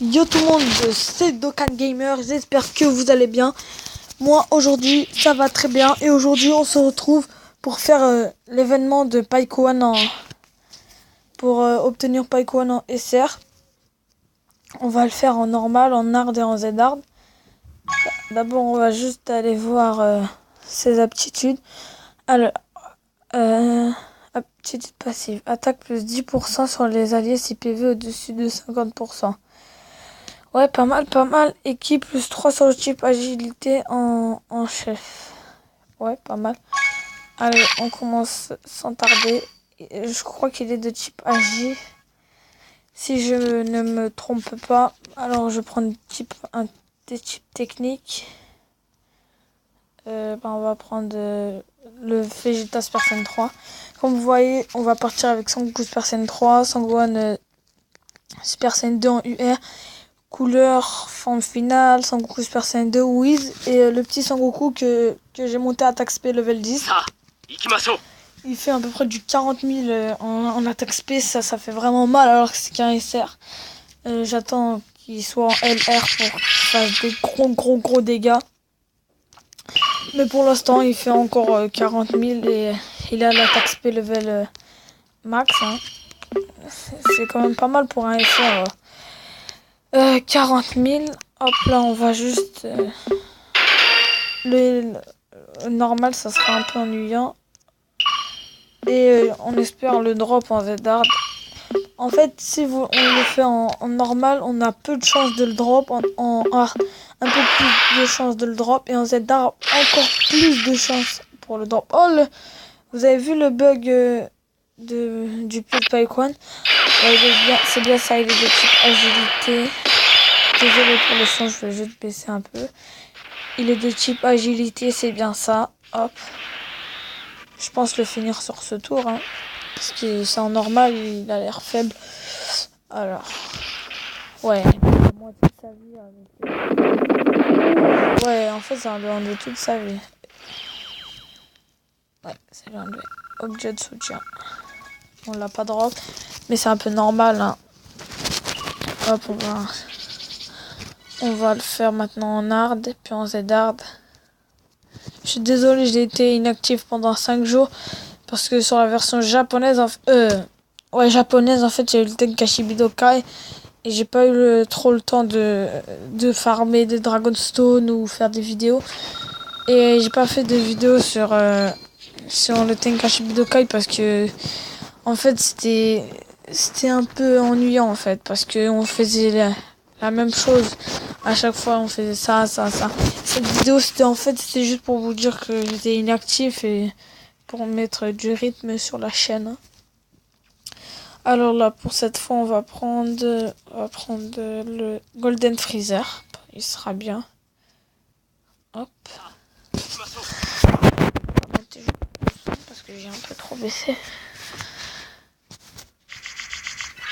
Yo tout le monde, c'est Dokkan Gamer, j'espère que vous allez bien. Moi aujourd'hui ça va très bien et aujourd'hui on se retrouve pour faire l'événement de Paikuan pour obtenir Paikuan en SR. On va le faire en normal, en hard et en Z-hard. D'abord on va juste aller voir ses aptitudes. Alors, aptitude passive, attaque plus 10% sur les alliés si PV au-dessus de 50%. Ouais, pas mal. Équipe plus 3 sur le type agilité en chef. Ouais, pas mal. Allez, on commence sans tarder. Je crois qu'il est de type agi. Si je ne me trompe pas. Alors, je prends des types techniques. On va prendre le Vegeta Super Saiyan 3. Comme vous voyez, on va partir avec Sangoku Super Saiyan 3, Sangohan Super Saiyan 2 en UR. Couleur, forme finale, Sangoku Super Saiyan 2, Whis et le petit Sangoku que j'ai monté à attaque SP level 10. Il fait à peu près du 40 000 en attaque SP, ça fait vraiment mal alors que c'est qu'un SR. J'attends qu'il soit en LR pour qu'il fasse des gros dégâts. Mais pour l'instant il fait encore 40 000 et il a l'attaque SP level max. Hein. C'est quand même pas mal pour un SR. 40 000, hop là on va juste le normal, ça sera un peu ennuyant et on espère le drop en Z-hard. En fait si on le fait en normal on a peu de chance de le drop, en hard un peu plus de chance de le drop et en Z-hard encore plus de chance pour le drop. Vous avez vu le bug du pied de Paikuan? C'est bien ça, il est de type agilité. Désolé pour le son, je vais juste baisser un peu. Il est de type agilité, c'est bien ça. Hop. Je pense le finir sur ce tour. Hein, parce que c'est en normal, il a l'air faible. Alors. Ouais. Moi, toute sa vie avec... Ouais, en fait, c'est un de toute sa vie. Ouais, c'est l'un de objet de soutien. On l'a pas drop. Mais c'est un peu normal. Hein. Hop, on va le faire maintenant en hard, puis en Z-hard. Je suis désolé, j'ai été inactif pendant 5 jours. Parce que sur la version japonaise, japonaise, en fait, j'ai eu le Tenkaichi Budokai. Et j'ai pas eu trop le temps de farmer des Dragonstone ou faire des vidéos. Et j'ai pas fait de vidéo sur le Tenkaichi Budokai parce que, en fait, c'était un peu ennuyant, en fait. Parce que on faisait la même chose. À chaque fois, on faisait ça. Cette vidéo, c'était juste pour vous dire que j'étais inactif et pour mettre du rythme sur la chaîne. Alors là, pour cette fois, on va prendre le Golden Freezer. Il sera bien. Hop. Parce que j'ai un peu trop baissé.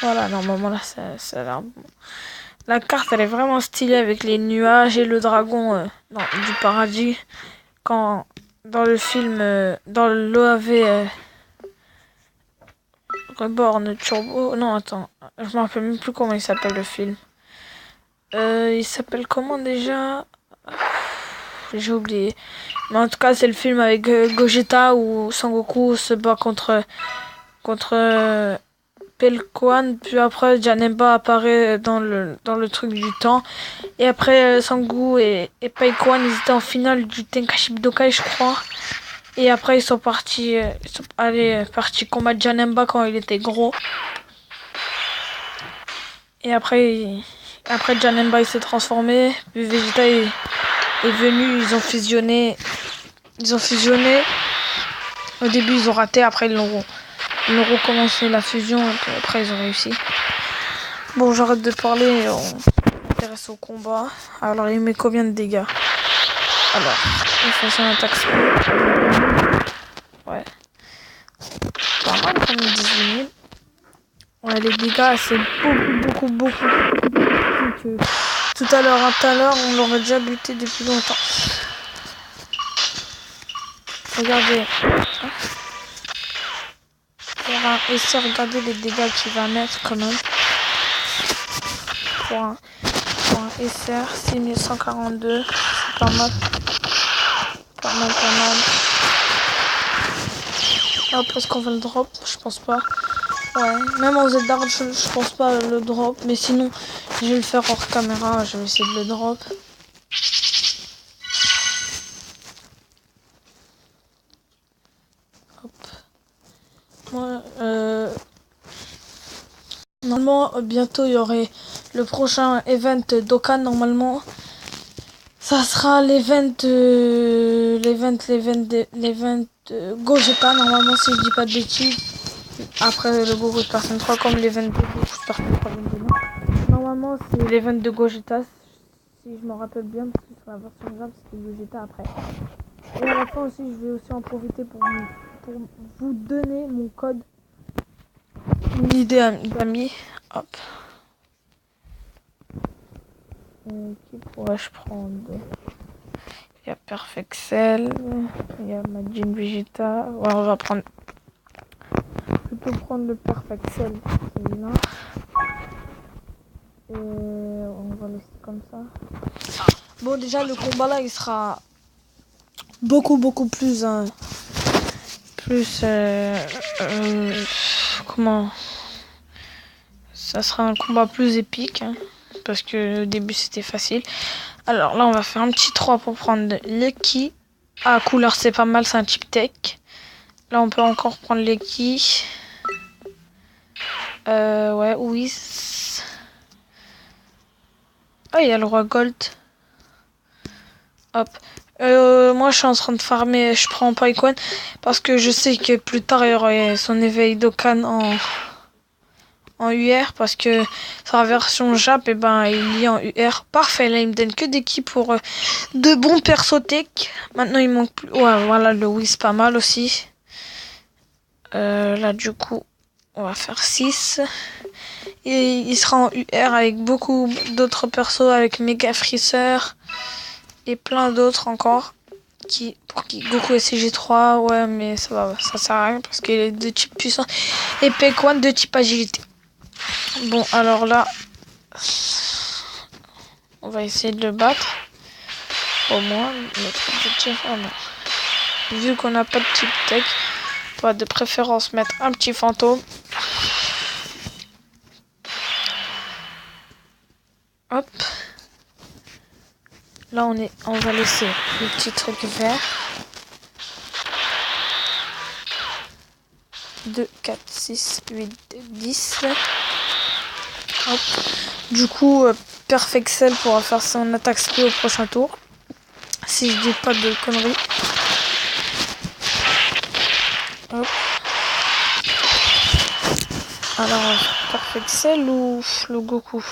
Voilà, normalement là, ça a l'air bon. La carte, elle est vraiment stylée avec les nuages et le dragon du paradis. Quand dans le film, dans l'OAV Reborn Turbo... Non, attends. Je me rappelle même plus comment il s'appelle le film. Il s'appelle comment déjà? J'ai oublié. Mais en tout cas, c'est le film avec Gogeta où Sangoku se bat contre Pelquan, puis après Janemba apparaît dans le truc du temps. Et après Sangoku et Paikuan, ils étaient en finale du Tenkaichi Budokai, je crois. Et après ils sont partis combattre Janemba quand il était gros. Et après Janemba il s'est transformé, puis Vegeta est venu, ils ont fusionné. Au début ils ont raté, après ils ont recommencé la fusion, et après ils ont réussi. Bon, j'arrête de parler et on s'intéresse au combat. Alors il met combien de dégâts? Alors, il fait son attaque speed. Ouais. Pas mal quand même, 18 000. Ouais, les dégâts c'est beaucoup que tout à l'heure on l'aurait déjà buté depuis longtemps. Regardez. Regardez les dégâts qu'il va mettre quand même. pour un SR 6142. C'est pas mal. Pas mal. Hop, est-ce qu'on va le drop? Je pense pas. Ouais, même en Z-Dart, je pense pas le drop. Mais sinon, je vais le faire hors caméra. Je vais essayer de le drop. Hop. Moi, normalement, bientôt, il y aurait le prochain event d'Okan. Normalement, ça sera l'event Gogeta. Normalement, si je dis pas de bêtises. Après le Goku de Personne 3, comme l'event de Goku de Personne 3 normalement, c'est l'event de Gogeta, si je me rappelle bien, parce que sur la version Jap, c'était Gogeta après. Et à la fin aussi, je vais aussi en profiter pour vous donner mon code, une idée d'amis. Hop. Qui pourrais-je prendre? Il y a Perfexel, il y a Majin Vegeta. Ouais, on va prendre. Je peux prendre le Perfexel, celui-là. Et on va laisser comme ça. Bon, déjà, le combat là, il sera beaucoup plus. Comment? Ça sera un combat plus épique. Hein, parce que au début, c'était facile. Alors là, on va faire un petit 3 pour prendre Lucky. Ah, couleur, c'est pas mal, c'est un type tech. Là, on peut encore prendre Lucky. Ouais, oui. Ah, il y a le roi Gold. Hop. Moi, je suis en train de farmer. Je prends Paikwan parce que je sais que plus tard, il y aura son éveil d'Okan en UR. Parce que sa version Jap, et ben, il y a en UR. Parfait. Là, il me donne que des kits pour de bons perso tech. Maintenant, il manque plus. Ouais, voilà, le Wiz, pas mal aussi. Là, du coup, on va faire 6. Et il sera en UR avec beaucoup d'autres persos, avec Mega Freezer et plein d'autres encore. Pour qui Goku SCG3, ouais, mais ça sert à rien parce qu'il est de type puissant. Et Paikwan de type agilité. Bon, alors là, on va essayer de le battre. Au moins, notre objectif. Oh non. Vu qu'on n'a pas de type tech, on va de préférence mettre un petit fantôme. Hop. Là, on va laisser le petit truc vert. 2, 4, 6, 8, 10. Hop. Du coup, Perfexel pourra faire son attaque spé au prochain tour. Si je dis pas de conneries. Hop. Alors, Perfexel ou le Goku?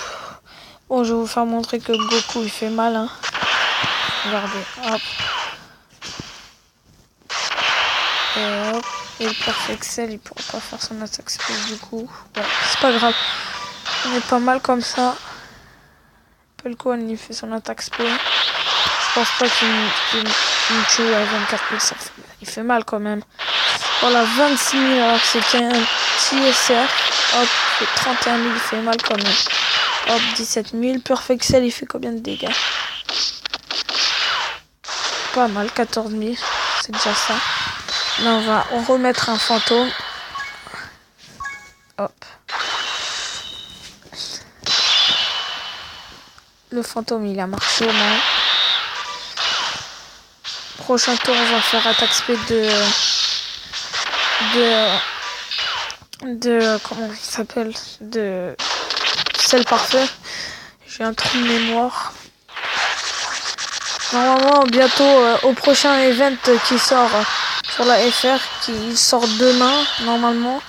Bon, je vais vous faire montrer que Goku, il fait mal. Hein. Regardez. Hop. Et hop. Et le Perfexel, il pourra pas faire son attaque spé du coup. Ouais, c'est pas grave. On est pas mal comme ça. Pelkwan, il fait son attaque spé. Je pense pas qu'il me tue à 24 000. Il fait mal quand même. Voilà, 26 000 alors que c'est un petit SR. Hop, il fait 31 000, il fait mal quand même. Hop, 17 000. Perfexel, il fait combien de dégâts? Pas mal, 14 000. C'est déjà ça. Là, on va remettre un fantôme. Hop. Le fantôme, il a marché au moins. Prochain tour, on va faire attaque speed de comment il s'appelle, de sel parfait. J'ai un trou de mémoire. Normalement, bientôt, au prochain event qui sort sur la FR, qui sort demain, normalement,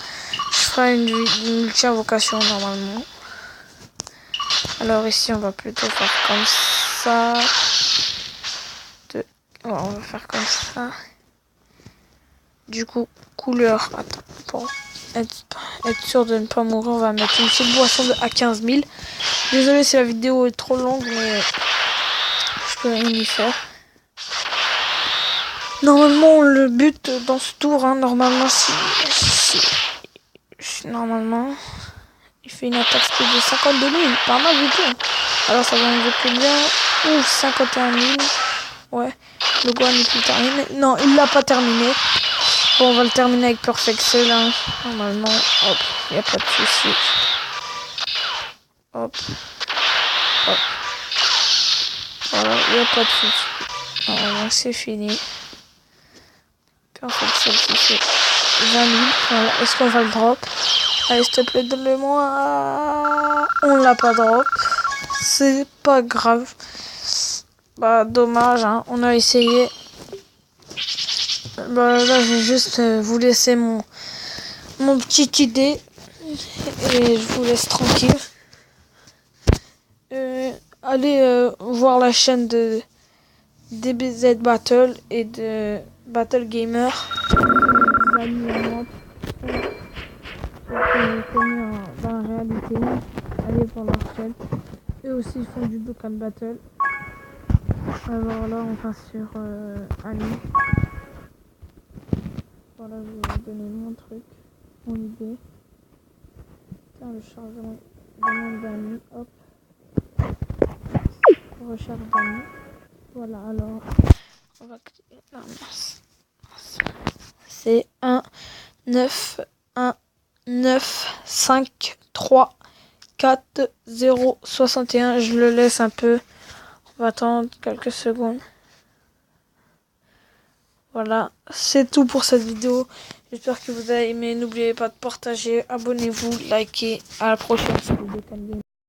je ferai une multi-invocation, normalement. Alors ici, on va plutôt faire comme ça. Ouais, on va faire comme ça. Du coup, couleur. Attends, pour être sûr de ne pas mourir, on va mettre une petite boisson à 15 000. Désolé si la vidéo est trop longue, mais je peux rien y faire. Normalement, le but dans ce tour, hein, normalement, normalement, fait une attaque speed de 52 000. Pas mal du tout. Alors ça va enlever combien? Ouf, 51 000. Ouais. Le Gohan est plus terminé. Non, il l'a pas terminé. Bon, on va le terminer avec Perfect Cell. Hein. Normalement, hop, il n'y a pas de souci. Hop. Hop. Voilà, il n'y a pas de souci. Normalement, c'est fini. Perfect Cell qui fait 20 000. Voilà. Est-ce qu'on va le drop? Allez, s'il te plaît, donne-le-moi. On l'a pas drop. C'est pas grave. Bah, dommage, hein. On a essayé. Bah, là, je vais juste vous laisser mon petite idée. Et je vous laisse tranquille. Allez voir la chaîne de DBZ Battle et de Battle Gamer. Des amis à moi. Dans la réalité, allez voir leur chaîne. Eux aussi ils font du Dokkan Battle. Alors là on passe sur Annie. Voilà, je vais vous donner mon truc, mon idée. Tiens, le chargement d'Annie, hop. Recharge d'Annie. Voilà, alors on va cliquer. Non, mince. C'est 1, 9, 1, 9, 5, 3, 4, 0, 61. Je le laisse un peu. On va attendre quelques secondes. Voilà, c'est tout pour cette vidéo. J'espère que vous avez aimé. N'oubliez pas de partager, abonnez-vous, likez. À la prochaine.